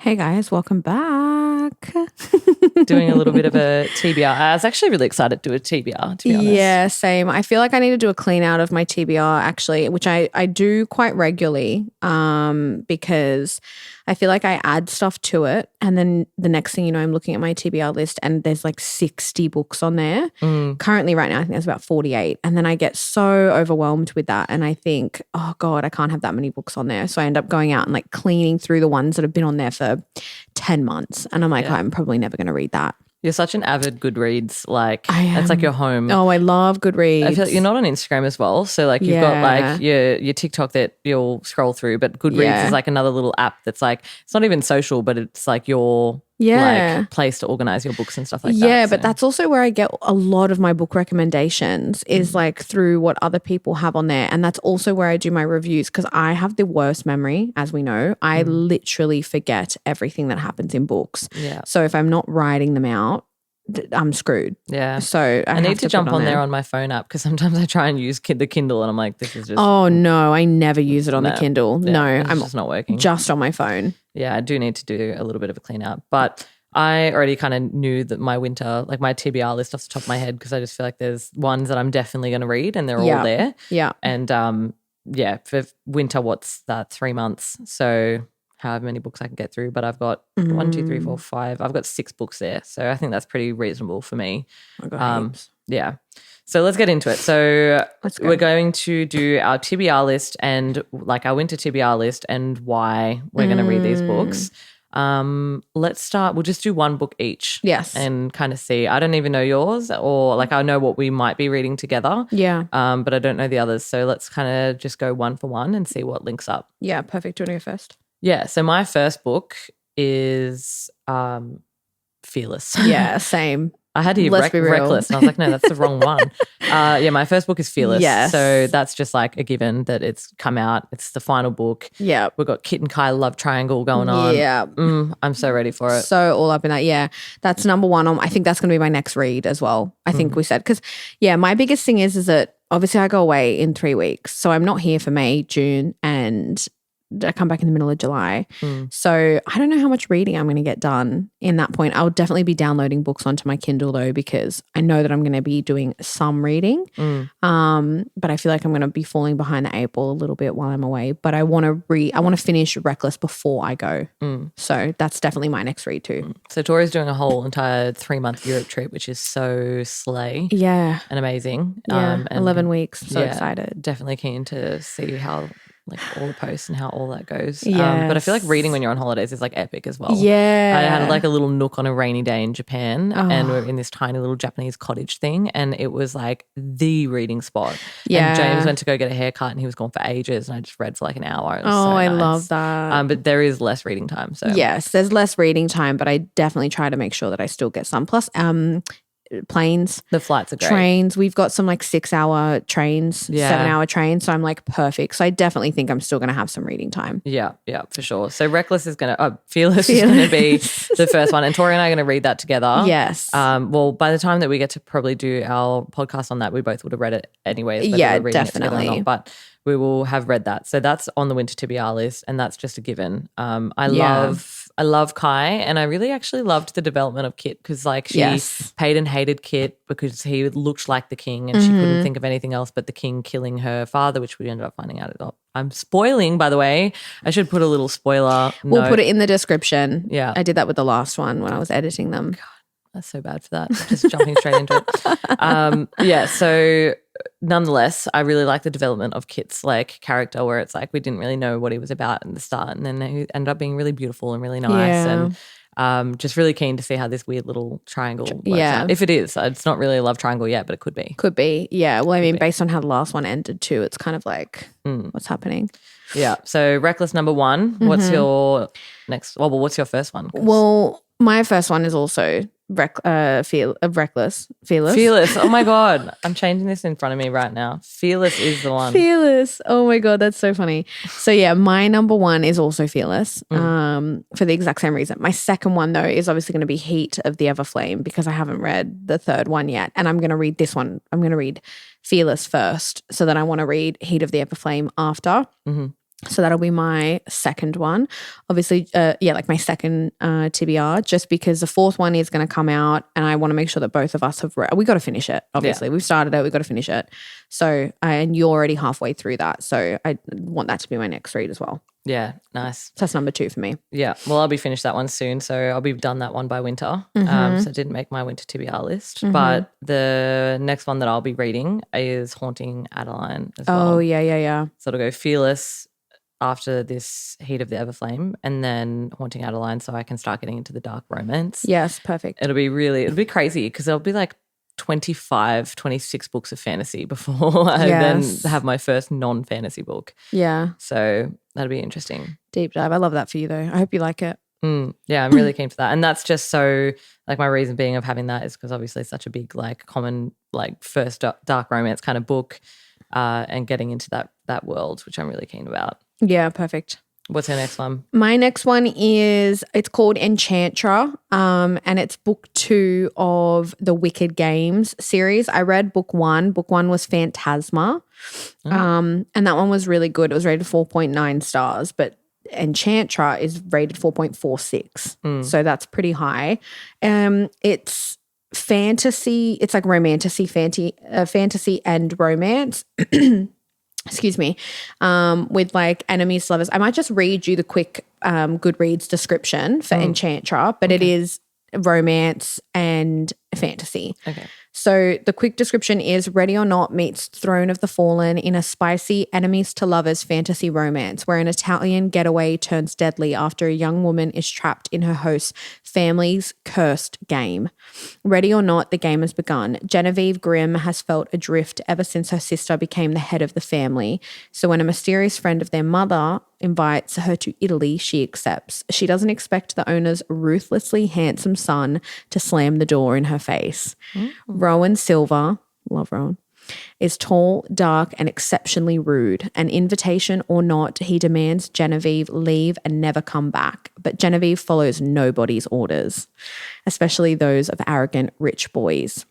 Hey guys, welcome back. Doing a little bit of a TBR. I was actually really excited to do a TBR, to be honest. Yeah, same. I feel like I need to do a clean out of my TBR actually, which I do quite regularly because I feel like I add stuff to it and then the next thing you know, I'm looking at my TBR list and there's like 60 books on there. Currently right now, I think there's about 48 and then I get so overwhelmed with that and I think, oh God, I can't have that many books on there. So I end up going out and like cleaning through the ones that have been on there for 10 months and I'm like, oh, I'm probably never going to read that. You're such an avid Goodreads, it's like your home. Oh, I love Goodreads. I feel like you're not on Instagram as well. So like you've got like your TikTok that you'll scroll through, but Goodreads is like another little app that's like, it's not even social, but it's like your like place to organize your books and stuff like that. Yeah, but that's also where I get a lot of my book recommendations is like through what other people have on there. And that's also where I do my reviews because I have the worst memory, as we know. I literally forget everything that happens in books. Yeah. So if I'm not writing them out, I'm screwed. Yeah. So I need to jump on there on my phone app because sometimes I try and use the Kindle and I'm like, this is just. Oh, no, I never use it on the Kindle. Yeah, no, I'm I'm just not working. Just on my phone. Yeah, I do need to do a little bit of a clean out. But I already kind of knew that my winter, like my TBR list off the top of my head because I just feel like there's ones that I'm definitely going to read and they're all there. Yeah. And for winter, what's that, 3 months? So however many books I can get through. But I've got 1, 2, 3, 4, 5. I've got 6 books there. So I think that's pretty reasonable for me. Yeah. So let's get into it. So we're going to do our TBR list and like our winter TBR list and why we're going to read these books. Let's start. We'll just do one book each. Yes. And kind of see. I don't even know yours or like I know what we might be reading together. Yeah. But I don't know the others. So let's kind of just go one for one and see what links up. Yeah, perfect. Do you want to go first? Yeah. So my first book is Fearless. Yeah, same. I had to hear Reckless and I was like, no, that's the wrong one. My first book is Fearless. Yes. So that's just like a given that it's come out. It's the final book. Yeah. We've got Kit and Kai love triangle going on. Yeah. I'm so ready for it. So all up in that. Yeah. That's number one. I think that's going to be my next read as well. I think we said, because my biggest thing is that obviously I go away in 3 weeks. So I'm not here for May, June, and I come back in the middle of July. So I don't know how much reading I'm going to get done in that point. I'll definitely be downloading books onto my Kindle though, because I know that I'm going to be doing some reading. But I feel like I'm going to be falling behind the 8 ball a little bit while I'm away. But I want to finish Reckless before I go. So that's definitely my next read too. So Tori's doing a whole entire 3-month Europe trip, which is so slay. Yeah. And amazing. Yeah. And 11 weeks. So excited. Definitely keen to see how like all the posts and how all that goes. Yes. But I feel like reading when you're on holidays is like epic as well. Yeah. I had like a little nook on a rainy day in Japan and we're in this tiny little Japanese cottage thing and it was like the reading spot. Yeah. And James went to go get a haircut and he was gone for ages and I just read for like an hour. It was so I nice. love that. But there is less reading time. So yes, there's less reading time, but I definitely try to make sure that I still get some. Plus, planes, the flights are great. Trains, we've got some like 6-hour trains, 7-hour trains, so I'm like perfect. So I definitely think I'm still going to have some reading time. Yeah, for sure. So Fearless is going to be the first one, and Tori and I are going to read that together. Yes. Well, by the time that we get to probably do our podcast on that, we both would have read it anyways. Yeah, definitely. But we will have read that. So that's on the winter TBR list, and that's just a given. I love Kai, and I really actually loved the development of Kit because like she paid and hated Kit because he looked like the king and she couldn't think of anything else but the king killing her father, which we ended up finding out. I'm spoiling, by the way. I should put a little spoiler We'll put it in the description. Yeah. I did that with the last one when I was editing them. God, that's so bad for that. Just jumping straight into it. So nonetheless, I really like the development of Kit's like character where it's like we didn't really know what he was about in the start and then he ended up being really beautiful and really nice and just really keen to see how this weird little triangle works out. If it is. It's not really a love triangle yet, but it could be. Could be, yeah. Well, I mean, based on how the last one ended too, it's kind of like what's happening. Yeah. So Reckless number 1. What's your next? Well, what's your first one? Well, my first one is also Reckless. Fearless. Oh my God. I'm changing this in front of me right now. Fearless is the one. Fearless. Oh my God, that's so funny. So yeah, my number 1 is also Fearless for the exact same reason. My second one though is obviously going to be Heat of the Everflame because I haven't read the third one yet and I'm going to read this one. I'm going to read Fearless first so then I want to read Heat of the Everflame after. So that'll be my second one. Obviously, like my second TBR, just because the fourth one is going to come out and I want to make sure that both of us have read. We got to finish it, obviously. We've started it. We've got to finish it. So, and you're already halfway through that. So I want that to be my next read as well. Yeah, nice. So that's number 2 for me. Yeah, well, I'll be finished that one soon. So I'll be done that one by winter. So I didn't make my winter TBR list. But the next one that I'll be reading is Haunting Adeline as well. Oh, yeah. So it'll go Fearless after this Heat of the Everflame and then Haunting Adeline so I can start getting into the dark romance. Yes, perfect. It'll be crazy because there'll be like 25, 26 books of fantasy before I then have my first non-fantasy book. Yeah. So that'll be interesting. Deep dive. I love that for you though. I hope you like it. Yeah, I'm really keen for that. And that's just so, like, my reason being of having that is because obviously it's such a big, like, common, like, first dark romance kind of book and getting into that world, which I'm really keen about. Yeah, perfect. What's your next one? My next one it's called Enchantra, and it's book 2 of the Wicked Games series. I read book 1. Book 1 was Phantasma, and that one was really good. It was rated 4.9 stars, but Enchantra is rated 4.46, so that's pretty high. It's fantasy. It's like fantasy and romance. Excuse me, with like enemies to lovers. I might just read you the quick Goodreads description for Enchantra, but it is romance and fantasy. Okay. So the quick description is Ready or Not meets Throne of the Fallen in a spicy enemies to lovers fantasy romance where an Italian getaway turns deadly after a young woman is trapped in her host's family's cursed game. Ready or not, the game has begun. Genevieve Grimm has felt adrift ever since her sister became the head of the family. So when a mysterious friend of their mother invites her to Italy, she accepts. She doesn't expect the owner's ruthlessly handsome son to slam the door in her face. Rowan Silver, love Rowan, is tall, dark, and exceptionally rude. An invitation or not, he demands Genevieve leave and never come back. But Genevieve follows nobody's orders, especially those of arrogant rich boys.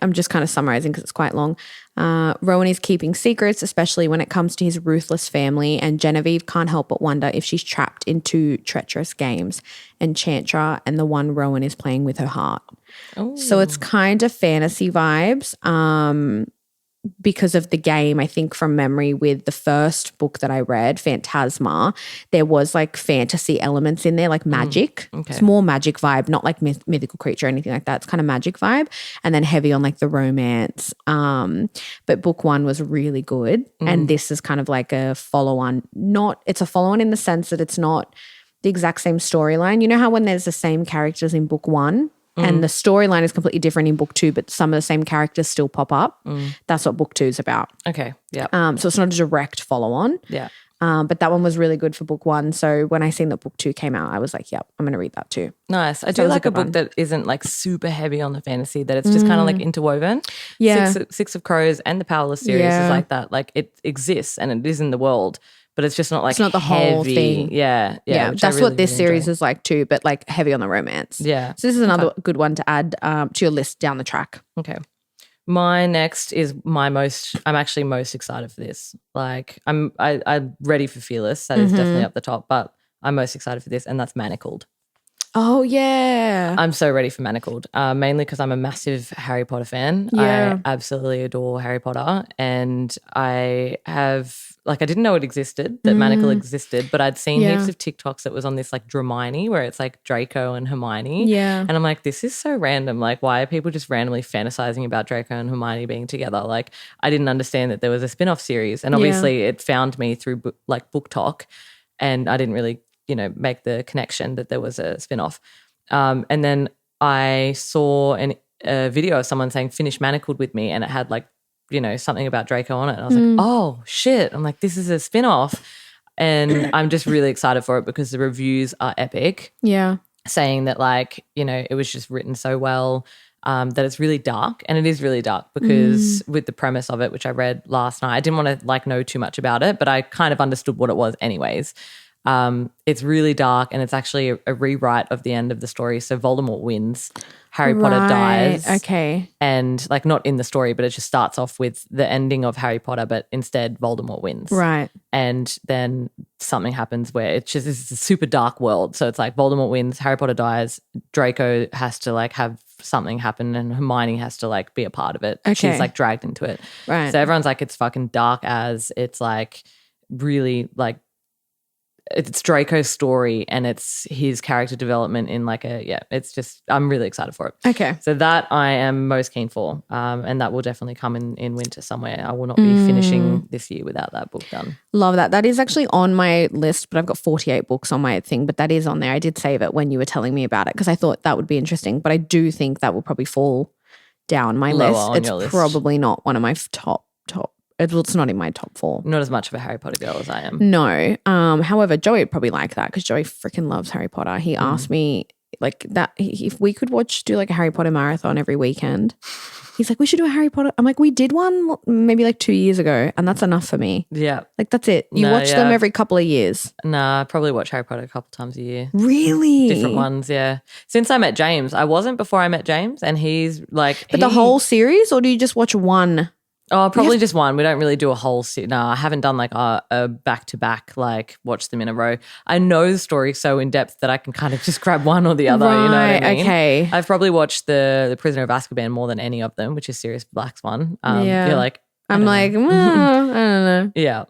I'm just kind of summarizing because it's quite long. Rowan is keeping secrets, especially when it comes to his ruthless family, and Genevieve can't help but wonder if she's trapped in 2 treacherous games, Enchantra and the one Rowan is playing with her heart. Oh. So it's kind of fantasy vibes because of the game. I think from memory with the first book that I read, Phantasma, there was like fantasy elements in there, like magic. Okay. It's more magic vibe, not like mythical creature or anything like that. It's kind of magic vibe and then heavy on like the romance. But book 1 was really good. And this is kind of like a follow-on. It's a follow-on in the sense that it's not the exact same storyline. You know how when there's the same characters in book 1 and the storyline is completely different in book 2, but some of the same characters still pop up? That's what book 2 is about. Okay, yeah. So it's not a direct follow-on. Yeah. But that one was really good for book 1. So when I seen that book 2 came out, I was like, yep, I'm going to read that too. Nice. I do like a book that isn't like super heavy on the fantasy, that it's just kind of like interwoven. Yeah. Six of Crows and the Powerless series is like that. Like it exists and it is in the world, but it's just not like it's not the heavy. whole thing. Yeah. That's what this series is like too, but like heavy on the romance. Yeah. So this is another good one to add to your list down the track. Okay. My next is I'm actually most excited for this. Like I'm ready for Fearless. That is definitely up the top, but I'm most excited for this, and that's Manacled. Oh, yeah. I'm so ready for Manacled, mainly because I'm a massive Harry Potter fan. Yeah. I absolutely adore Harry Potter, and I didn't know it existed, that Manacled existed, but I'd seen heaps of TikToks that was on this like Dramini where it's like Draco and Hermione. Yeah. And I'm like, this is so random. Like, why are people just randomly fantasizing about Draco and Hermione being together? Like, I didn't understand that there was a spin-off series, and obviously it found me through Book Talk, and I didn't really make the connection that there was a spin-off. And then I saw a video of someone saying, finish Manacled with me, and it had like, something about Draco on it. And I was like, oh, shit. I'm like, this is a spin-off. And I'm just really excited for it because the reviews are epic. Yeah. Saying that like, it was just written so well, that it's really dark. And it is really dark because with the premise of it, which I read last night, I didn't want to like know too much about it, but I kind of understood what it was anyways. It's really dark, and it's actually a rewrite of the end of the story. So Voldemort wins, Harry Potter dies. Okay. And like not in the story, but it just starts off with the ending of Harry Potter, but instead Voldemort wins. Right. And then something happens where it's just it's a super dark world. So it's like Voldemort wins, Harry Potter dies, Draco has to like have something happen, and Hermione has to like be a part of it. Okay. She's like dragged into it. Right. So everyone's like, it's fucking dark as it's like really like it's Draco's story, and it's his character development in like it's just I'm really excited for it. Okay. So that I am most keen for, and that will definitely come in winter somewhere. I will not be finishing this year without that book done. Love that. That is actually on my list, but I've got 48 books on my thing, but that is on there. I did save it when you were telling me about it because I thought that would be interesting, but I do think that will probably fall down my Lower list. on It's your list. probably not one of my top. It's not in my top 4. Not as much of a Harry Potter girl as I am. No. However, Joey would probably like that because Joey freaking loves Harry Potter. He asked me like that if we could do like a Harry Potter marathon every weekend. He's like, we should do a Harry Potter. I'm like, we did one maybe like 2 years ago, and that's enough for me. Yeah. Like that's it. You watch them every couple of years. Nah, I probably watch Harry Potter a couple times a year. Really? Different ones, yeah. Since I met James. I wasn't before I met James, and he's like But the whole series, or do you just watch one? Oh, probably just one. We don't really do a whole No, I haven't done like a back-to-back, like watch them in a row. I know the story so in depth that I can kind of just grab one or the other, you know what I mean? Okay. I've probably watched the Prisoner of Azkaban more than any of them, which is Sirius Black's one. You're like, I'm like, I don't know. Yeah.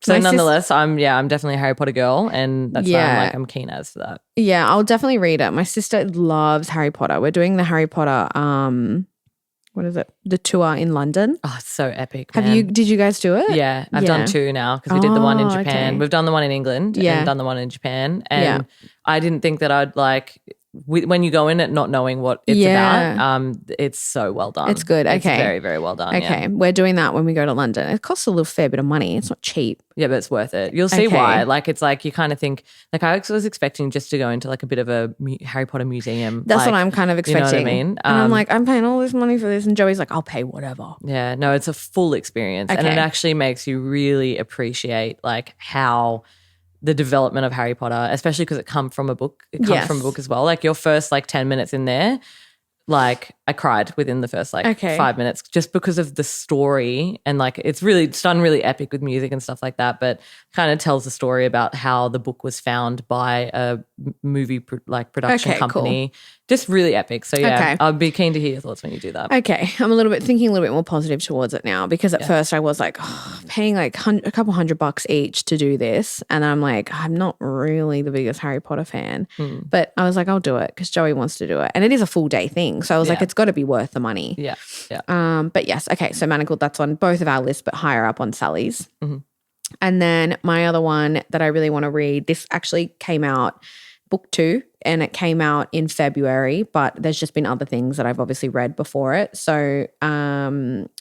So nonetheless, I'm definitely a Harry Potter girl, and that's why I'm keen as to that. Yeah, I'll definitely read it. My sister loves Harry Potter. We're doing the Harry Potter what is it? The tour in London. Oh, it's so epic. Man. Did you guys do it? Yeah, I've done 2 now because we did the one in Japan. Okay. We've done the one in England and done the one in Japan. And I didn't think that I'd like when you go in it not knowing what it's about. It's so well done. It's good. Okay. It's very, very well done. Okay. We're doing that when we go to London. It costs a little fair bit of money. It's not cheap. Yeah, but it's worth it. You'll see why. Like, it's like you kind of think, like I was expecting just to go into like a bit of a Harry Potter museum. That's what I'm kind of expecting. You know what I mean? And I'm like, I'm paying all this money for this. And Joey's like, I'll pay whatever. Yeah, no, it's a full experience. And it actually makes you really appreciate like how the development of Harry Potter, especially because it comes from a book. It comes from a book as well. Like your first like 10 minutes in there, like I cried within the first like 5 minutes just because of the story, and like it's done really epic with music and stuff like that, but kind of tells the story about how the book was found by a movie production company. Cool. Just really epic. So I'd be keen to hear your thoughts when you do that. Okay. I'm thinking a little bit more positive towards it now, because at first I was like, paying like a couple $100 each to do this. And I'm like, I'm not really the biggest Harry Potter fan, but I was like, I'll do it because Joey wants to do it. And it is a full day thing. So I was like, it's got to be worth the money. Yeah. But yes. Okay. So Manacled, that's on both of our lists, but higher up on Sally's. Mm-hmm. And then my other one that I really want to read, this actually came out, book 2, and it came out in February, but there's just been other things that I've obviously read before it. So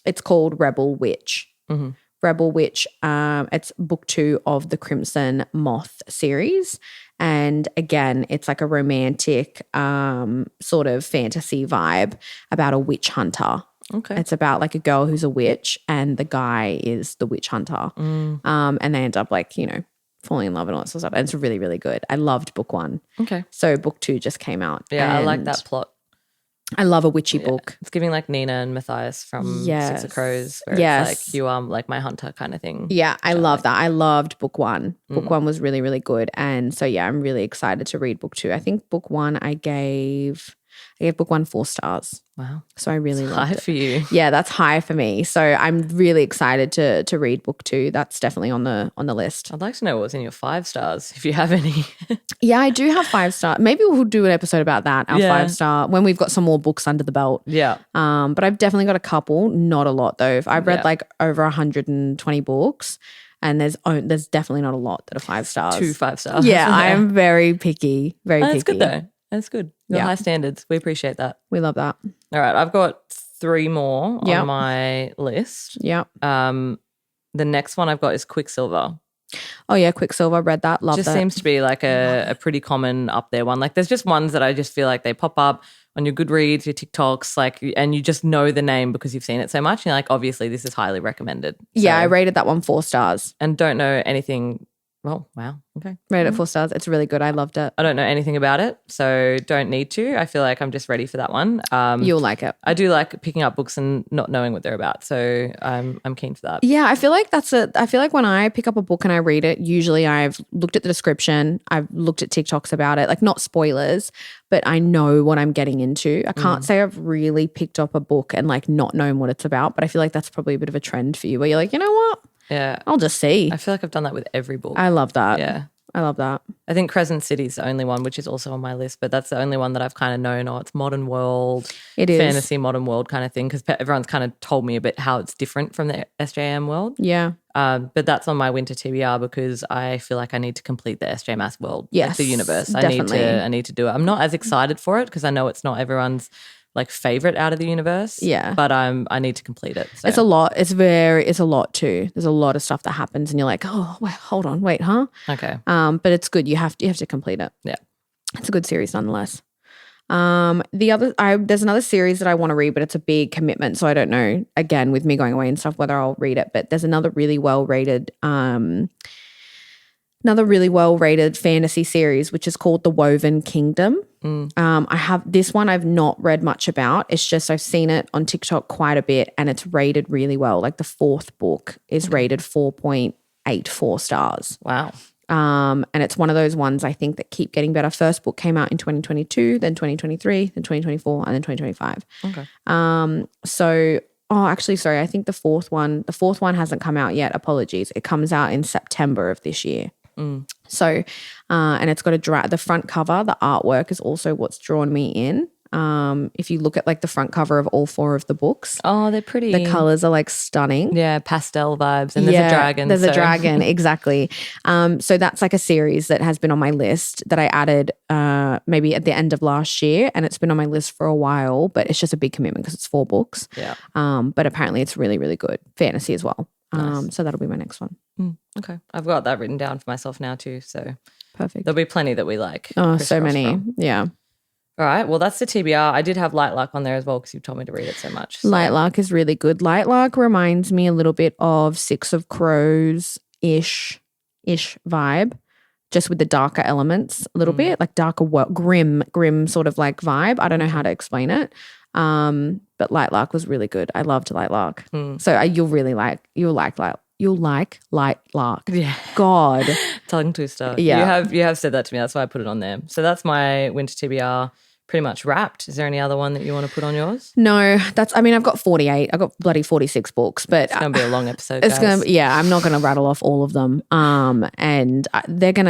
it's called Rebel Witch. Mm-hmm. Rebel Witch, it's book 2 of the Crimson Moth series. And again, it's like a romantic sort of fantasy vibe about a witch hunter. Okay. It's about like a girl who's a witch and the guy is the witch hunter. And they end up like, falling in love and all that sort of stuff. And it's really, really good. I loved book 1. Okay. So book 2 just came out. Yeah, I like that plot. I love a witchy book. It's giving like Nina and Matthias from Six of Crows, where it's like you are like my hunter kind of thing. Yeah, I love that. I loved book 1. Book 1 was really, really good. And so I'm really excited to read book 2. I think book 1 I gave book 1 4 stars. Wow. So I really loved high it. For you. Yeah, that's high for me. So I'm really excited to read book 2. That's definitely on the list. I'd like to know what's in your 5 stars, if you have any. Yeah, I do have 5 stars. Maybe we'll do an episode about that, our 5-star, when we've got some more books under the belt. Yeah. But I've definitely got a couple, not a lot though. I've read like over 120 books. And there's definitely not a lot that are 5 stars. 2 5 stars. Yeah, I am very picky. Very picky. That's good though. That's good. Your high standards. We appreciate that. We love that. All right. I've got 3 more on my list. Yeah. The next one I've got is Quicksilver. Oh yeah, Quicksilver. Read that. Love that. Just seems to be like a pretty common up there one. Like there's just ones that I just feel like they pop up on your Goodreads, your TikToks, like, and you just know the name because you've seen it so much. And you're like, obviously this is highly recommended. Yeah, I rated that one 4 stars. And don't know anything Oh, wow. Okay. Rated 4 stars. It's really good. I loved it. I don't know anything about it, so don't need to. I feel like I'm just ready for that one. You'll like it. I do like picking up books and not knowing what they're about, so I'm keen for that. Yeah, I feel like I feel like when I pick up a book and I read it, usually I've looked at the description, I've looked at TikToks about it, like not spoilers, but I know what I'm getting into. I can't say I've really picked up a book and like not known what it's about, but I feel like that's probably a bit of a trend for you where you're like, you know what? Yeah. I'll just see. I feel like I've done that with every book. I love that. Yeah. I love that. I think Crescent City is the only one, which is also on my list, but that's the only one that I've kind of known, it's modern world, It is. fantasy modern world kind of thing, because everyone's kind of told me a bit how it's different from the SJM world. Yeah. But that's on my winter TBR because I feel like I need to complete the SJMass world, Yes, like the universe. definitely. I need to do it. I'm not as excited for it because I know it's not everyone's like favorite out of the universe. Yeah. But I need to complete it. So. It's a lot. It's a lot too. There's a lot of stuff that happens and you're like, oh, wait, hold on, wait, huh? Okay. But it's good. You have to complete it. Yeah. It's a good series nonetheless. There's another series that I want to read, but it's a big commitment. So I don't know, again, with me going away and stuff, whether I'll read it, but there's another really well-rated fantasy series, which is called The Woven Kingdom. I have this one I've not read much about. It's just I've seen it on TikTok quite a bit and it's rated really well. Like the 4th book is rated 4.84 stars. Wow. And it's one of those ones I think that keep getting better. First book came out in 2022, then 2023, then 2024, and then 2025. Okay. I think the fourth one hasn't come out yet. Apologies. It comes out in September of this year. So, and it's got the front cover, the artwork is also what's drawn me in. If you look at like the front cover of all 4 of the books. Oh, they're pretty. The colors are like stunning. Yeah, pastel vibes. And there's a dragon. There's a dragon, exactly. So that's like a series that has been on my list that I added maybe at the end of last year, and it's been on my list for a while, but it's just a big commitment because it's 4 books. Yeah. But apparently it's really, really good. Fantasy as well. Nice. So that'll be my next one. Okay. I've got that written down for myself now too, so perfect. There'll be plenty that we like. Oh, so many. From. Yeah. All right. Well, that's the TBR. I did have Lightlark on there as well because you've told me to read it so much. So. Lightlark is really good. Lightlark reminds me a little bit of Six of Crows-ish vibe, just with the darker elements a little bit, like darker, grim sort of like vibe. I don't know how to explain it. But Lightlark was really good. I loved Lightlark. So you'll like Lightlark. Yeah. God. Tongue twister. Yeah. You have said that to me. That's why I put it on there. So that's my winter TBR pretty much wrapped. Is there any other one that you want to put on yours? No, I've got 48. I've got bloody 46 books, but it's going to be a long episode, it's going to, I'm not going to rattle off all of them. And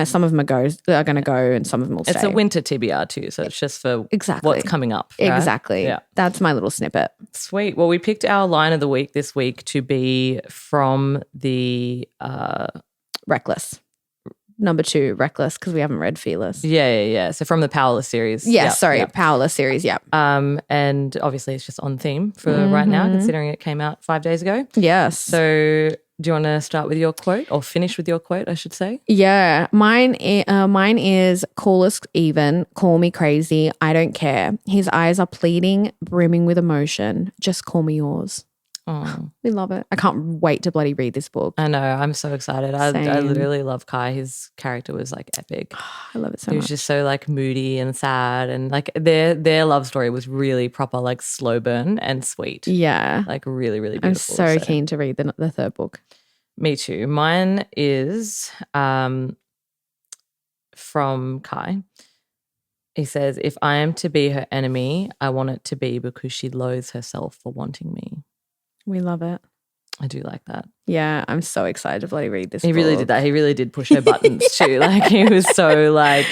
some of them are going to go and some of them will stay. It's a winter TBR too. So it's just for what's coming up. Right? Exactly. Yeah. That's my little snippet. Sweet. Well, we picked our line of the week this week to be from the Reckless. Number 2, Reckless, because we haven't read Fearless. Yeah. So from the Powerless series. Powerless series, yeah. And obviously it's just on theme for right now, considering it came out 5 days ago. Yes. So do you want to start with your quote or finish with your quote, I should say? Yeah. Mine is call us even, call me crazy, I don't care. His eyes are pleading, brimming with emotion. Just call me yours. Oh. We love it. I can't wait to bloody read this book. I know. I'm so excited. I literally love Kai. His character was like epic. I love it so much. He was just so like moody and sad, and like their love story was really proper, like slow burn and sweet. Yeah. Like really, really beautiful. I'm so keen to read the 3rd book. Me too. Mine is from Kai. He says, if I am to be her enemy, I want it to be because she loathes herself for wanting me. We love it. I do like that. Yeah, I'm so excited to bloody read this He book. really did that. He really did push her buttons too. Like he was so like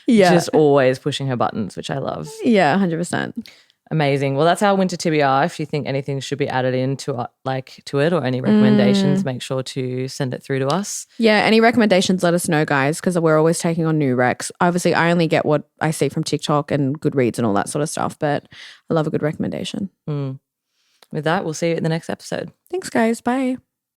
just always pushing her buttons, which I love. Yeah, 100%. Amazing. Well, that's our winter TBR. If you think anything should be added into it or any recommendations, make sure to send it through to us. Yeah, any recommendations, let us know, guys, because we're always taking on new recs. Obviously, I only get what I see from TikTok and Goodreads and all that sort of stuff, but I love a good recommendation. With that, we'll see you in the next episode. Thanks, guys. Bye.